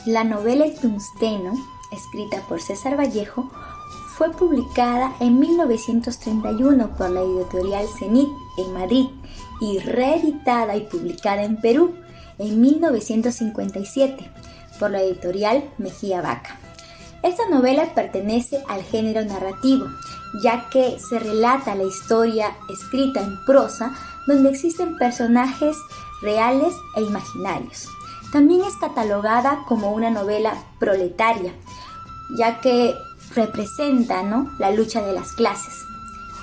La novela El Tungsteno, escrita por César Vallejo, fue publicada en 1931 por la editorial Zenit en Madrid y reeditada y publicada en Perú en 1957 por la editorial Mejía Vaca. Esta novela pertenece al género narrativo, ya que se relata la historia escrita en prosa donde existen personajes reales e imaginarios. También es catalogada como una novela proletaria, ya que representa, la lucha de las clases.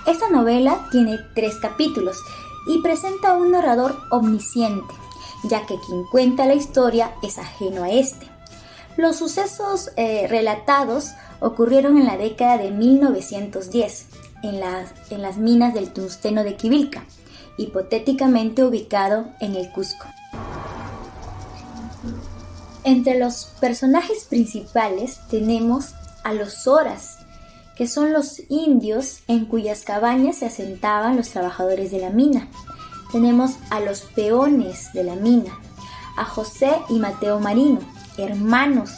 Esta novela tiene 3 capítulos y presenta a un narrador omnisciente, ya que quien cuenta la historia es ajeno a este. Los sucesos relatados ocurrieron en la década de 1910 en las minas del tungsteno de Quivilca, hipotéticamente ubicado en el Cusco. Entre los personajes principales tenemos a los Zoras, que son los indios en cuyas cabañas se asentaban los trabajadores de la mina. Tenemos a los peones de la mina, a José y Mateo Marino, hermanos,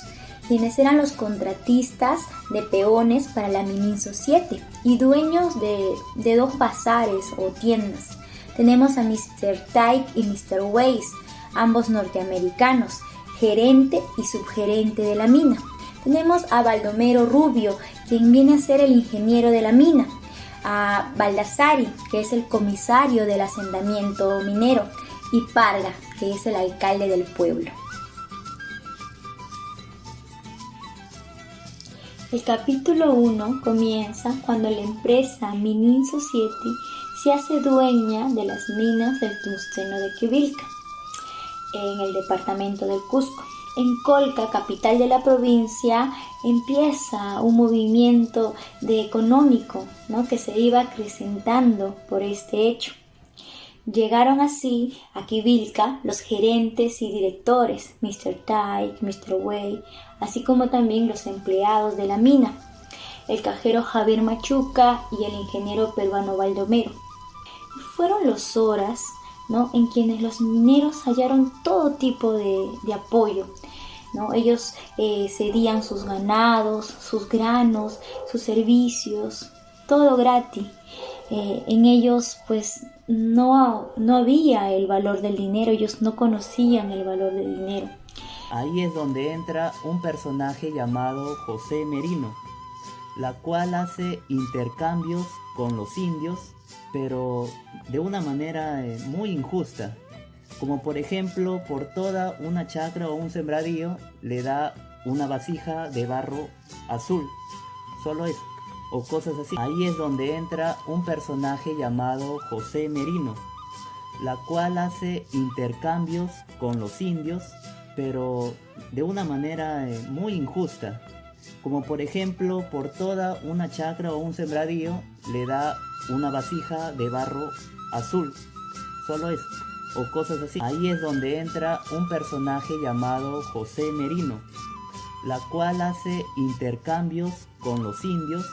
quienes eran los contratistas de peones para la Mininso 7 y dueños de 2 bazares o tiendas. Tenemos a Mr. Tyke y Mr. Weiss, ambos norteamericanos, gerente y subgerente de la mina. Tenemos a Baldomero Rubio, quien viene a ser el ingeniero de la mina, a Baldassari, que es el comisario del asentamiento minero, y Parga, que es el alcalde del pueblo. El capítulo 1 comienza cuando la empresa Mininso 7 se hace dueña de las minas del tungsteno de Quivilca, en el departamento del Cusco. En Colca, capital de la provincia, empieza un movimiento económico, que se iba acrecentando por este hecho. Llegaron así a Quivilca los gerentes y directores, Mr. Tyke, Mr. Way, así como también los empleados de la mina, el cajero Javier Machuca y el ingeniero peruano Baldomero. Fueron los Zoras, en quienes los mineros hallaron todo tipo de apoyo. Ellos cedían sus ganados, sus granos, sus servicios, todo gratis. En ellos pues no había el valor del dinero, ellos no conocían el valor del dinero. Ahí es donde entra un personaje llamado José Merino, la cual hace intercambios con los indios, pero de una manera muy injusta. Como por ejemplo, por toda una chacra o un sembradío le da una vasija de barro azul, solo eso, o cosas así. Ahí es donde entra un personaje llamado José Merino, la cual hace intercambios con los indios, pero de una manera muy injusta. Como por ejemplo, por toda una chacra o un sembradío le da una vasija de barro azul, solo eso, o cosas así. Ahí es donde entra un personaje llamado José Merino, la cual hace intercambios con los indios,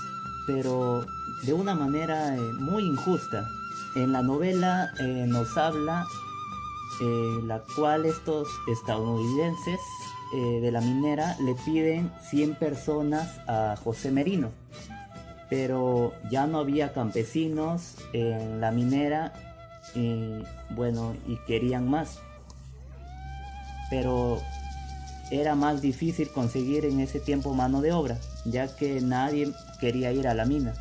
pero de una manera muy injusta. En la novela nos habla la cual estos estadounidenses de la minera le piden 100 personas a José Merino, pero ya no había campesinos en la minera y querían más, pero era más difícil conseguir en ese tiempo mano de obra, ya que nadie quería ir a la mina.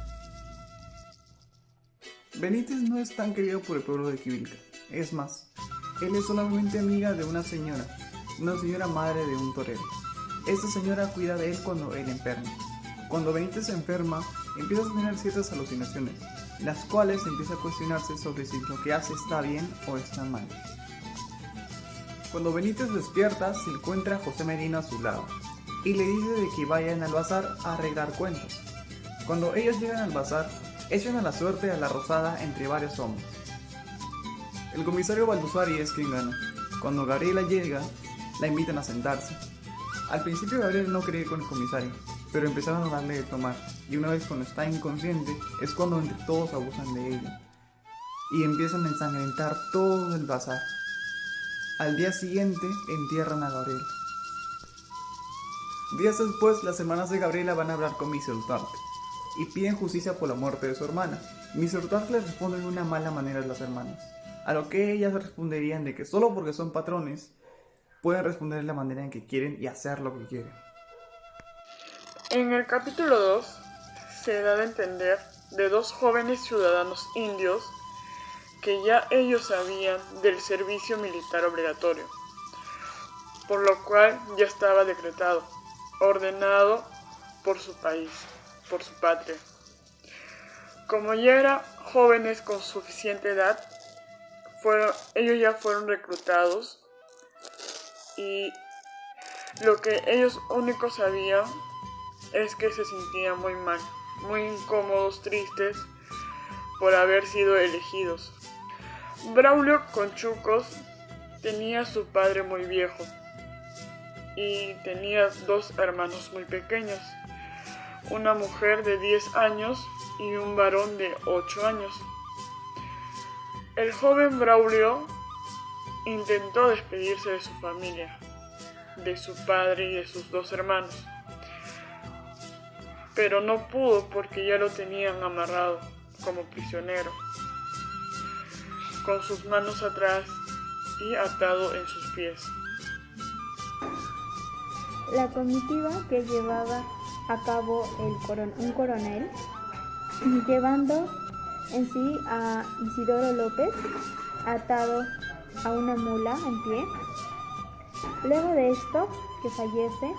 Benítez no es tan querido por el pueblo de Quivilca. Es más, él es solamente amiga de una señora madre de un torero. Esta señora cuida de él cuando él enferma. Cuando Benítez se enferma, empieza a tener ciertas alucinaciones, las cuales empieza a cuestionarse sobre si lo que hace está bien o está mal. Cuando Benítez despierta, se encuentra a José Merino a su lado y le dice de que vayan al bazar a arreglar cuentas. Cuando ellos llegan al bazar, echan a la suerte a la rosada entre varios hombres. El comisario Baldassari es quien gana. Cuando Gabriela llega, la invitan a sentarse. Al principio Gabriela no quería ir con el comisario, pero empezaron a darle de tomar, y una vez cuando está inconsciente es cuando entre todos abusan de ella y empiezan a ensangrentar todo el bazar. Al día siguiente entierran a Gabriela. Días después, las hermanas de Gabriela van a hablar con Mr. Dark y piden justicia por la muerte de su hermana. Mr. Dark les responde de una mala manera a las hermanas, a lo que ellas responderían de que solo porque son patrones pueden responder de la manera en que quieren y hacer lo que quieren. En el capítulo 2 se da a entender de dos jóvenes ciudadanos indios que ya ellos sabían del servicio militar obligatorio, por lo cual ya estaba decretado, ordenado por su país, por su patria. Como ya eran jóvenes con suficiente edad, ellos ya fueron reclutados y lo que ellos únicos sabían es que se sentían muy mal, muy incómodos, tristes por haber sido elegidos. Braulio Conchucos tenía a su padre muy viejo y tenía dos hermanos muy pequeños, una mujer de 10 años y un varón de 8 años. El joven Braulio intentó despedirse de su familia, de su padre y de sus dos hermanos, pero no pudo porque ya lo tenían amarrado como prisionero, con sus manos atrás y atado en sus pies. La comitiva que llevaba a cabo un coronel, llevando en sí a Isidoro López atado a una mula en pie. Luego de esto, que fallece,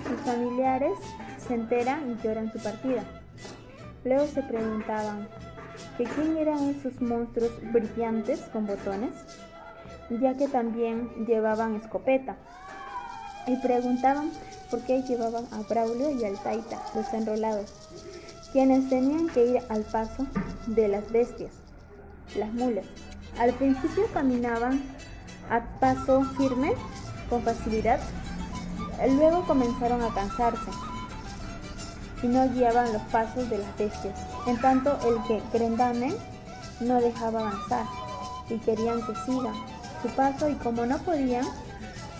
sus familiares se enteran y lloran su partida. Luego se preguntaban que quién eran esos monstruos brillantes con botones, ya que también llevaban escopeta, y preguntaban por qué llevaban a Braulio y al Taita, los enrolados, quienes tenían que ir al paso de las bestias, las mulas. Al principio caminaban a paso firme, con facilidad, luego comenzaron a cansarse y no guiaban los pasos de las bestias. En tanto, el que Grendane no dejaba avanzar y querían que sigan su paso, y como no podían,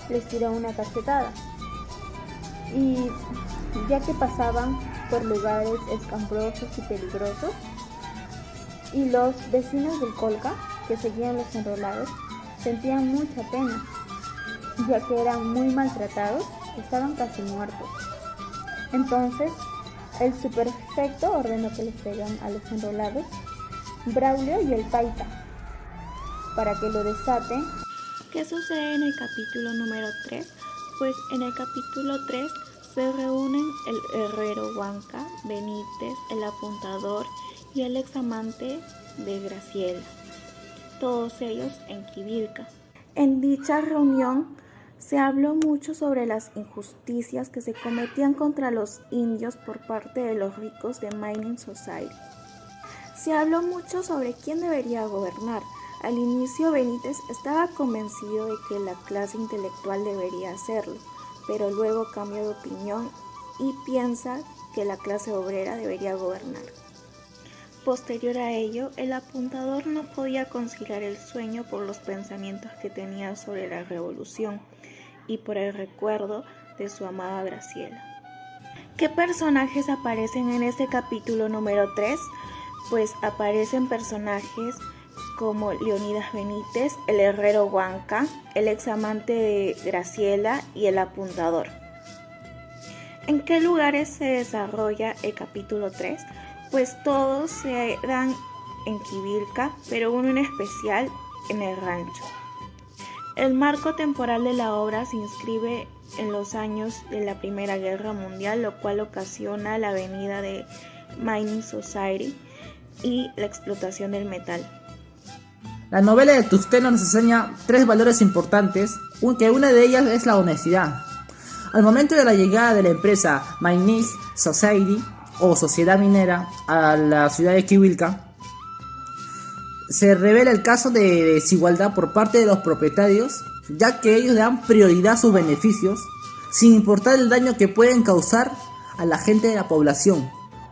les tiró una cachetada. Y ya que pasaban por lugares escabrosos y peligrosos, y los vecinos del Colca, que seguían los enrolados, sentían mucha pena, ya que eran muy maltratados, estaban casi muertos. Entonces, el superprefecto ordenó que les traigan a los enrolados Braulio y el Taita, para que lo desaten. ¿Qué sucede en el capítulo número 3? Pues en el capítulo 3 se reúnen el herrero Huanca, Benítez, el apuntador y el examante de Graciela, todos ellos en Quivilca. En dicha reunión se habló mucho sobre las injusticias que se cometían contra los indios por parte de los ricos de Mining Society. Se habló mucho sobre quién debería gobernar. Al inicio Benítez estaba convencido de que la clase intelectual debería hacerlo, pero luego cambió de opinión y piensa que la clase obrera debería gobernar. Posterior a ello, el apuntador no podía conciliar el sueño por los pensamientos que tenía sobre la revolución y por el recuerdo de su amada Graciela. ¿Qué personajes aparecen en este capítulo número 3? Pues aparecen personajes como Leonidas Benítez, el herrero Huanca, el examante de Graciela y el apuntador. ¿En qué lugares se desarrolla el capítulo 3? Pues todos se dan en Quivilca, pero uno en especial en el rancho. El marco temporal de la obra se inscribe en los años de la Primera Guerra Mundial, lo cual ocasiona la venida de Mining Society y la explotación del metal. La novela de Tusteno nos enseña 3 valores importantes, que una de ellas es la honestidad. Al momento de la llegada de la empresa Mining Society o Sociedad Minera a la ciudad de Quivilca, se revela el caso de desigualdad por parte de los propietarios, ya que ellos dan prioridad a sus beneficios sin importar el daño que pueden causar a la gente de la población,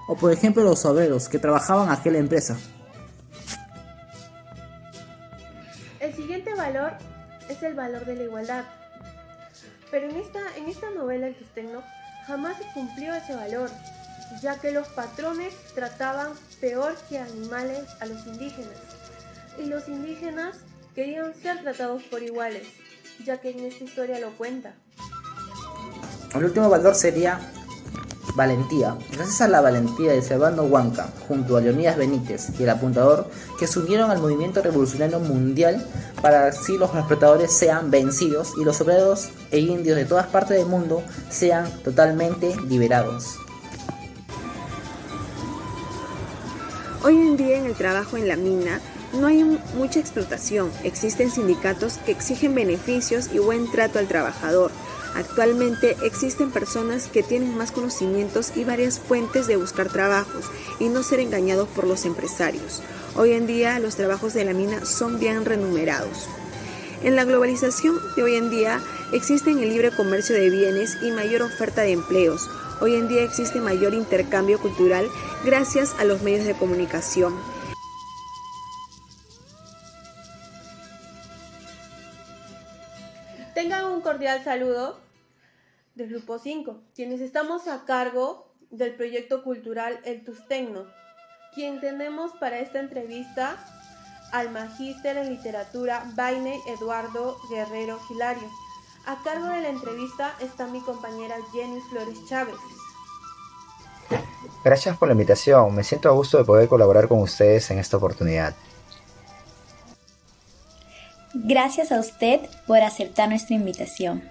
o por ejemplo los obreros que trabajaban en aquella empresa. El siguiente valor es el valor de la igualdad. Pero en esta novela el Tusteno jamás se cumplió ese valor, ya que los patrones trataban peor que animales a los indígenas, y los indígenas querían ser tratados por iguales, ya que en esta historia lo cuenta. El último valor sería valentía. Gracias a la valentía de Servando Huanca, junto a Leonidas Benítez y el Apuntador, que se unieron al movimiento revolucionario mundial para así los explotadores sean vencidos y los obreros e indios de todas partes del mundo sean totalmente liberados. Hoy en día en el trabajo en la mina no hay mucha explotación. Existen sindicatos que exigen beneficios y buen trato al trabajador. Actualmente existen personas que tienen más conocimientos y varias fuentes de buscar trabajos y no ser engañados por los empresarios. Hoy en día los trabajos de la mina son bien remunerados. En la globalización de hoy en día existe el libre comercio de bienes y mayor oferta de empleos. Hoy en día existe mayor intercambio cultural gracias a los medios de comunicación. Tengan un cordial saludo del Grupo 5, quienes estamos a cargo del proyecto cultural El Tusteno, quien tenemos para esta entrevista al magíster en literatura Baine Eduardo Guerrero Hilario. A cargo de la entrevista está mi compañera Jenny Flores Chávez. Gracias por la invitación, me siento a gusto de poder colaborar con ustedes en esta oportunidad. Gracias a usted por aceptar nuestra invitación.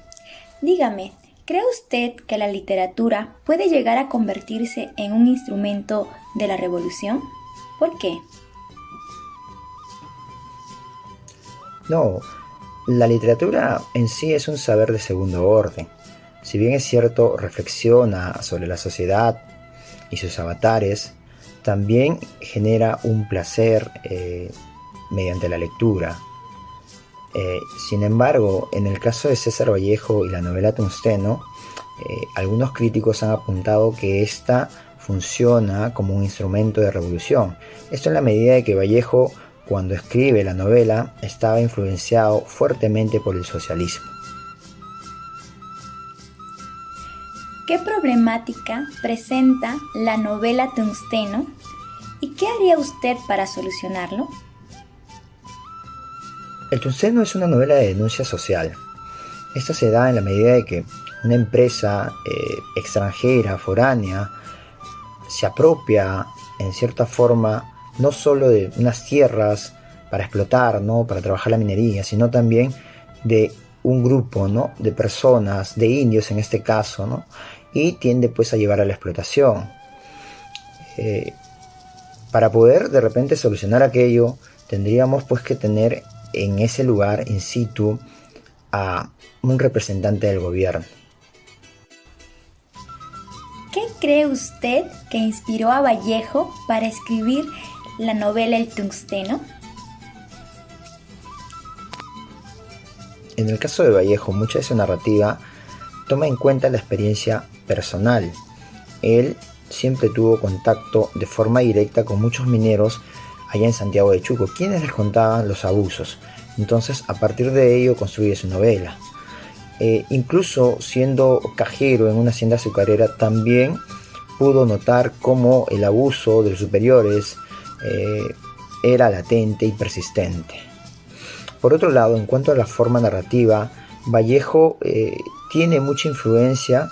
Dígame, ¿cree usted que la literatura puede llegar a convertirse en un instrumento de la revolución? ¿Por qué? No, la literatura en sí es un saber de segundo orden. Si bien es cierto, reflexiona sobre la sociedad y sus avatares, también genera un placer mediante la lectura. Sin embargo, en el caso de César Vallejo y la novela Tungsteno, algunos críticos han apuntado que esta funciona como un instrumento de revolución. Esto en la medida de que Vallejo, cuando escribe la novela, estaba influenciado fuertemente por el socialismo. ¿Qué problemática presenta la novela Tungsteno y qué haría usted para solucionarlo? El Tungsteno es una novela de denuncia social. Esta se da en la medida de que una empresa extranjera, foránea, se apropia en cierta forma no solo de unas tierras para explotar, ¿no?, para trabajar la minería, sino también de un grupo, ¿no?, de personas, de indios en este caso, ¿no?, y tiende pues a llevar a la explotación. Para poder de repente solucionar aquello, tendríamos pues que tener en ese lugar in situ a un representante del gobierno. ¿Qué cree usted que inspiró a Vallejo para escribir la novela El Tungsteno? En el caso de Vallejo, mucha de su narrativa toma en cuenta la experiencia personal. Él siempre tuvo contacto de forma directa con muchos mineros allá en Santiago de Chuco, quienes les contaban los abusos. Entonces, a partir de ello construye su novela. Incluso siendo cajero en una hacienda azucarera, también pudo notar cómo el abuso de los superiores era latente y persistente. Por otro lado, en cuanto a la forma narrativa, Vallejo tiene mucha influencia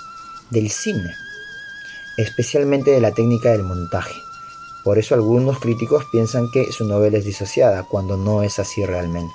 del cine, especialmente de la técnica del montaje. Por eso algunos críticos piensan que su novela es disociada, cuando no es así realmente.